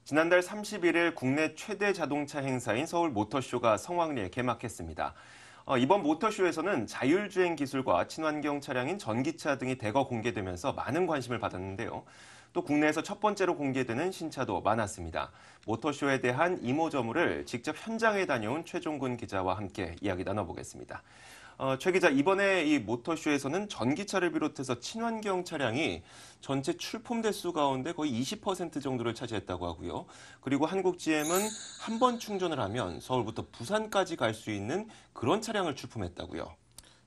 지난달 31일 국내 최대 자동차 행사인 서울 모터쇼가 성황리에 개막했습니다. 이번 모터쇼에서는 자율주행 기술과 친환경 차량인 전기차 등이 대거 공개되면서 많은 관심을 받았는데요. 또 국내에서 첫 번째로 공개되는 신차도 많았습니다. 모터쇼에 대한 이모저모를 직접 현장에 다녀온 최종근 기자와 함께 이야기 나눠보겠습니다. 최 기자, 이번에 이 모터쇼에서는 전기차를 비롯해서 친환경 차량이 전체 출품 대수 가운데 거의 20% 정도를 차지했다고 하고요. 그리고 한국 GM은 한 번 충전을 하면 서울부터 부산까지 갈 수 있는 그런 차량을 출품했다고요.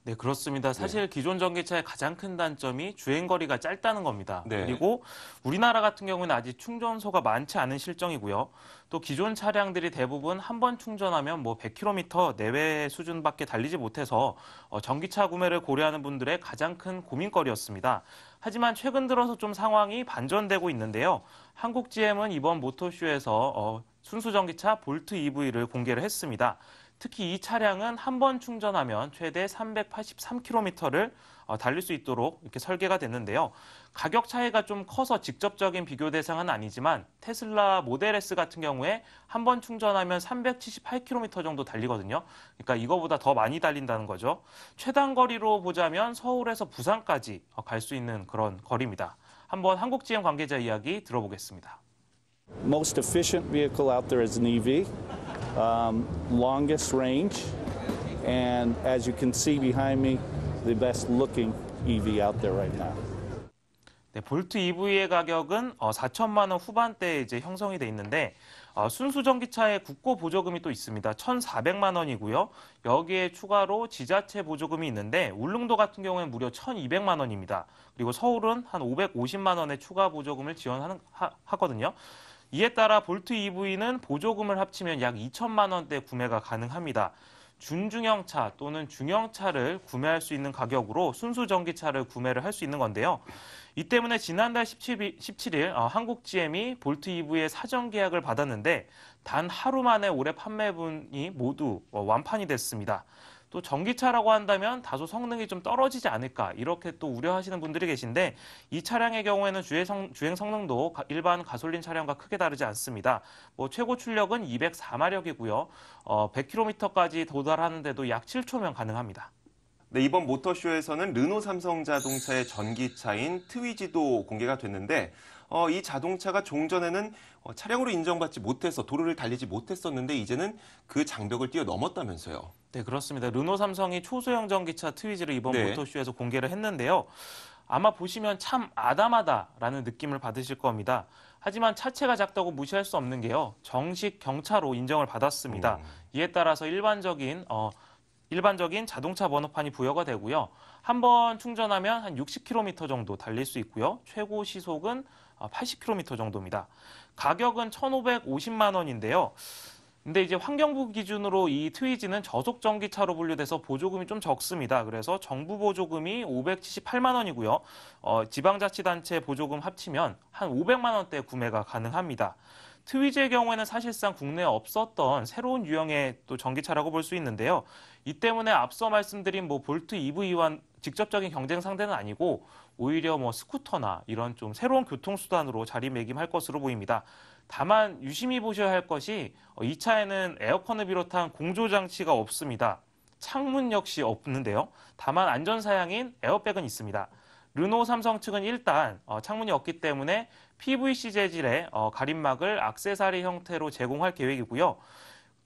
네, 그렇습니다. 사실 네. 기존 전기차의 가장 큰 단점이 주행거리가 짧다는 겁니다. 네. 그리고 우리나라 같은 경우는 아직 충전소가 많지 않은 실정이고요. 또 기존 차량들이 대부분 한 번 충전하면 100km 내외 수준밖에 달리지 못해서 전기차 구매를 고려하는 분들의 가장 큰 고민거리였습니다. 하지만 최근 들어서 좀 상황이 반전되고 있는데요. 한국 GM은 이번 모터쇼에서 순수 전기차 볼트 EV를 공개를 했습니다. 특히 이 차량은 한 번 충전하면 최대 383km를 달릴 수 있도록 이렇게 설계가 됐는데요. 가격 차이가 좀 커서 직접적인 비교 대상은 아니지만 테슬라 모델 S 같은 경우에 한 번 충전하면 378km 정도 달리거든요. 그러니까 이거보다 더 많이 달린다는 거죠. 최단 거리로 보자면 서울에서 부산까지 갈 수 있는 그런 거리입니다. 한번 한국 GM 관계자 이야기 들어보겠습니다. Most efficient vehicle out there is an EV. Longest range, and as you can see behind me, the best looking EV out there right now. 네, 볼트 EV의 가격은 4천만 원 후반대에 이제 형성이 돼 있는데 순수 전기차의 국고 보조금이 또 있습니다. 1,400만 원이고요. 여기에 추가로 지자체 보조금이 있는데 울릉도 같은 경우에는 무려 1,200만 원입니다. 그리고 서울은 한 550만 원의 추가 보조금을 하거든요. 이에 따라 볼트 EV는 보조금을 합치면 약 2천만 원대 구매가 가능합니다. 준중형차 또는 중형차를 구매할 수 있는 가격으로 순수 전기차를 구매를 할 수 있는 건데요. 이 때문에 지난달 17일 한국 GM이 볼트 EV의 사전 계약을 받았는데 단 하루 만에 올해 판매분이 모두 완판이 됐습니다. 또 전기차라고 한다면 다소 성능이 좀 떨어지지 않을까 이렇게 또 우려하시는 분들이 계신데 이 차량의 경우에는 주행 성능도 일반 가솔린 차량과 크게 다르지 않습니다. 최고 출력은 204마력이고요. 100km까지 도달하는데도 약 7초면 가능합니다. 네, 이번 모터쇼에서는 르노 삼성 자동차의 전기차인 트위지도 공개가 됐는데 이 자동차가 종전에는 차량으로 인정받지 못해서 도로를 달리지 못했었는데 이제는 그 장벽을 뛰어넘었다면서요. 네, 그렇습니다. 르노 삼성이 초소형 전기차 트위지를 이번 네. 모터쇼에서 공개를 했는데요. 아마 보시면 참 아담하다라는 느낌을 받으실 겁니다. 하지만 차체가 작다고 무시할 수 없는 게요. 정식 경차로 인정을 받았습니다. 이에 따라서 일반적인 자동차 번호판이 부여가 되고요. 한 번 충전하면 한 60km 정도 달릴 수 있고요. 최고 시속은 80km 정도입니다. 가격은 1,550만 원인데요. 근데 이제 환경부 기준으로 이 트위지는 저속 전기차로 분류돼서 보조금이 좀 적습니다. 그래서 정부 보조금이 578만 원이고요. 지방자치단체 보조금 합치면 한 500만 원대 구매가 가능합니다. 트위지의 경우에는 사실상 국내에 없었던 새로운 유형의 또 전기차라고 볼 수 있는데요. 이 때문에 앞서 말씀드린 볼트 EV와 직접적인 경쟁 상대는 아니고 오히려 스쿠터나 이런 좀 새로운 교통수단으로 자리매김할 것으로 보입니다. 다만 유심히 보셔야 할 것이 이 차에는 에어컨을 비롯한 공조장치가 없습니다. 창문 역시 없는데요. 다만 안전사양인 에어백은 있습니다. 르노 삼성 측은 일단 창문이 없기 때문에 PVC 재질의 가림막을 액세서리 형태로 제공할 계획이고요.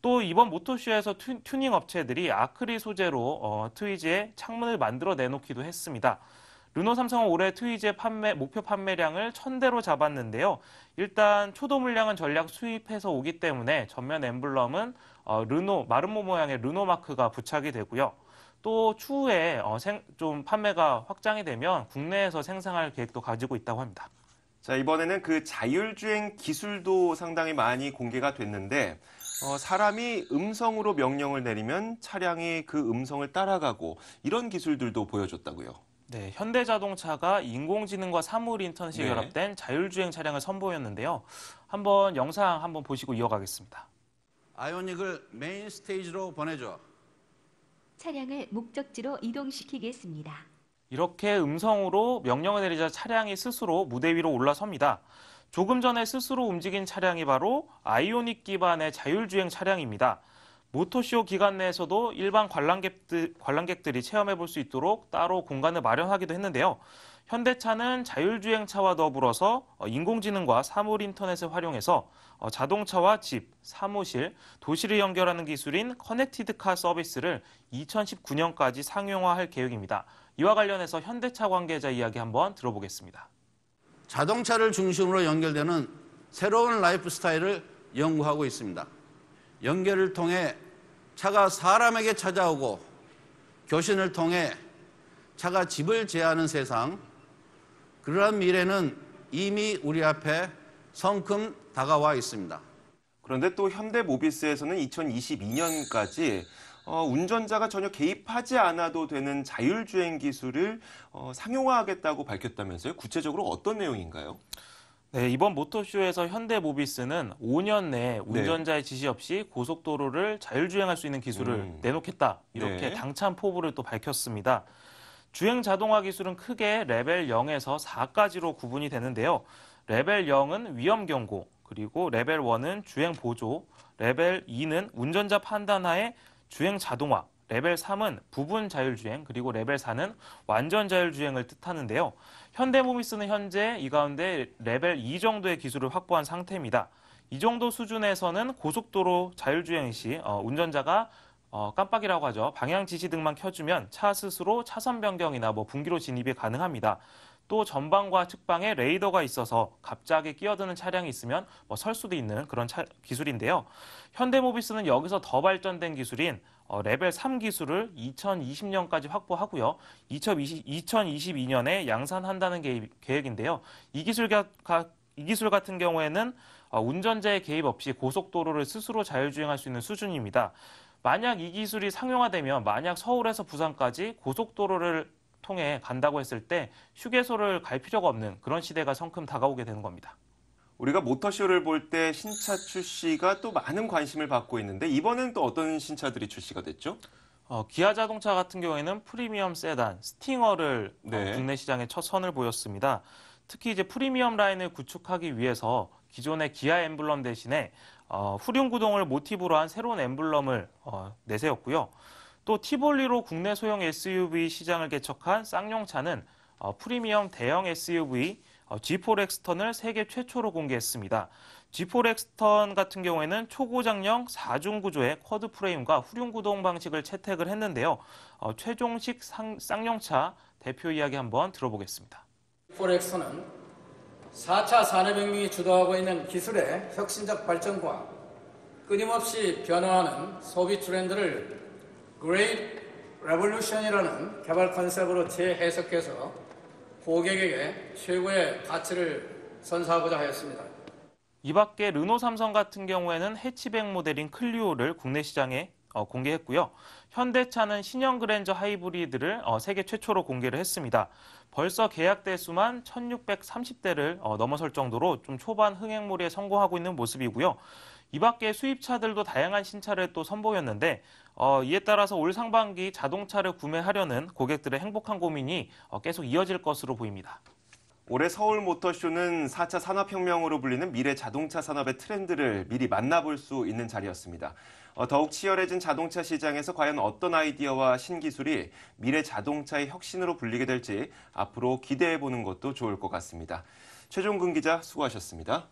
또 이번 모터쇼에서 튜닝 업체들이 아크릴 소재로 트위지의 창문을 만들어 내놓기도 했습니다. 르노 삼성은 올해 트위지의 목표 판매량을 1,000대로 잡았는데요. 일단 초도 물량은 전략 수입해서 오기 때문에 전면 엠블럼은 르노 마름모 모양의 르노 마크가 부착이 되고요. 또 추후에 좀 판매가 확장이 되면 국내에서 생산할 계획도 가지고 있다고 합니다. 자, 이번에는 그 자율주행 기술도 상당히 많이 공개가 됐는데 사람이 음성으로 명령을 내리면 차량이 그 음성을 따라가고 이런 기술들도 보여줬다고요. 네, 현대자동차가 인공지능과 사물 인터넷이 네. 결합된 자율주행 차량을 선보였는데요. 한번 영상 한번 보시고 이어가겠습니다. 아이오닉을 메인 스테이지로 보내줘. 차량을 목적지로 이동시키겠습니다. 이렇게 음성으로 명령을 내리자 차량이 스스로 무대 위로 올라섭니다. 조금 전에 스스로 움직인 차량이 바로 아이오닉 기반의 자율주행 차량입니다. 모터쇼 기간 내에서도 일반 관람객들이 체험해 볼 수 있도록 따로 공간을 마련하기도 했는데요. 현대차는 자율주행차와 더불어서 인공지능과 사물 인터넷을 활용해서 자동차와 집, 사무실, 도시를 연결하는 기술인 커넥티드카 서비스를 2019년까지 상용화할 계획입니다. 이와 관련해서 현대차 관계자 이야기 한번 들어보겠습니다. 자동차를 중심으로 연결되는 새로운 라이프 스타일을 연구하고 있습니다. 연결을 통해 차가 사람에게 찾아오고 교신을 통해 차가 집을 제하는 세상, 그러한 미래는 이미 우리 앞에 성큼 다가와 있습니다. 그런데 또 현대모비스에서는 2022년까지 운전자가 전혀 개입하지 않아도 되는 자율주행 기술을 상용화하겠다고 밝혔다면서요? 구체적으로 어떤 내용인가요? 네, 이번 모터쇼에서 현대모비스는 5년 내에 운전자의 지시 없이 고속도로를 자율주행할 수 있는 기술을 내놓겠다. 이렇게 네. 당찬 포부를 또 밝혔습니다. 주행 자동화 기술은 크게 레벨 0에서 4까지로 구분이 되는데요. 레벨 0은 위험 경고, 그리고 레벨 1은 주행 보조, 레벨 2는 운전자 판단하에 주행 자동화, 레벨 3은 부분 자율주행, 그리고 레벨 4는 완전 자율주행을 뜻하는데요. 현대모비스는 현재 이 가운데 레벨 2 정도의 기술을 확보한 상태입니다. 이 정도 수준에서는 고속도로 자율주행 시 운전자가 깜빡이라고 하죠. 방향 지시 등만 켜주면 차 스스로 차선 변경이나 분기로 진입이 가능합니다. 또 전방과 측방에 레이더가 있어서 갑자기 끼어드는 차량이 있으면 설 수도 있는 그런 기술인데요. 현대모비스는 여기서 더 발전된 기술인 레벨 3 기술을 2020년까지 확보하고요. 2022년에 양산한다는 계획인데요. 이 기술 같은 경우에는 운전자의 개입 없이 고속도로를 스스로 자율주행할 수 있는 수준입니다. 만약 이 기술이 상용화되면 만약 서울에서 부산까지 고속도로를 통해 간다고 했을 때 휴게소를 갈 필요가 없는 그런 시대가 성큼 다가오게 되는 겁니다. 우리가 모터쇼를 볼 때 신차 출시가 또 많은 관심을 받고 있는데 이번엔 또 어떤 신차들이 출시가 됐죠? 기아 자동차 같은 경우에는 프리미엄 세단, 스팅어를 네. 국내 시장에 첫 선을 보였습니다. 특히 이제 프리미엄 라인을 구축하기 위해서 기존의 기아 엠블럼 대신에 후륜 구동을 모티브로 한 새로운 엠블럼을 내세웠고요. 또 티볼리로 국내 소형 SUV 시장을 개척한 쌍용차는 프리미엄 대형 SUV G4 렉스턴을 세계 최초로 공개했습니다. G4 렉스턴 같은 경우에는 초고장형 4중 구조의 쿼드 프레임과 후륜 구동 방식을 채택을 했는데요. 최종식 쌍용차 대표 이야기 한번 들어보겠습니다. G4 렉스턴은 4차 산업혁명이 주도하고 있는 기술의 혁신적 발전과 끊임없이 변화하는 소비 트렌드를 Great Revolution이라는 개발 컨셉으로 재해석해서 고객에게 최고의 가치를 선사하고자 하였습니다. 이 밖에 르노 삼성 같은 경우에는 해치백 모델인 클리오를 국내 시장에 공개했고요. 현대차는 신형 그랜저 하이브리드를 세계 최초로 공개를 했습니다. 벌써 계약 대수만 1630대를 넘어설 정도로 좀 초반 흥행몰이에 성공하고 있는 모습이고요. 이 밖에 수입차들도 다양한 신차를 또 선보였는데 이에 따라서 올 상반기 자동차를 구매하려는 고객들의 행복한 고민이 계속 이어질 것으로 보입니다. 올해 서울 모터쇼는 4차 산업혁명으로 불리는 미래 자동차 산업의 트렌드를 미리 만나볼 수 있는 자리였습니다. 더욱 치열해진 자동차 시장에서 과연 어떤 아이디어와 신기술이 미래 자동차의 혁신으로 불리게 될지 앞으로 기대해보는 것도 좋을 것 같습니다. 최종근 기자 수고하셨습니다.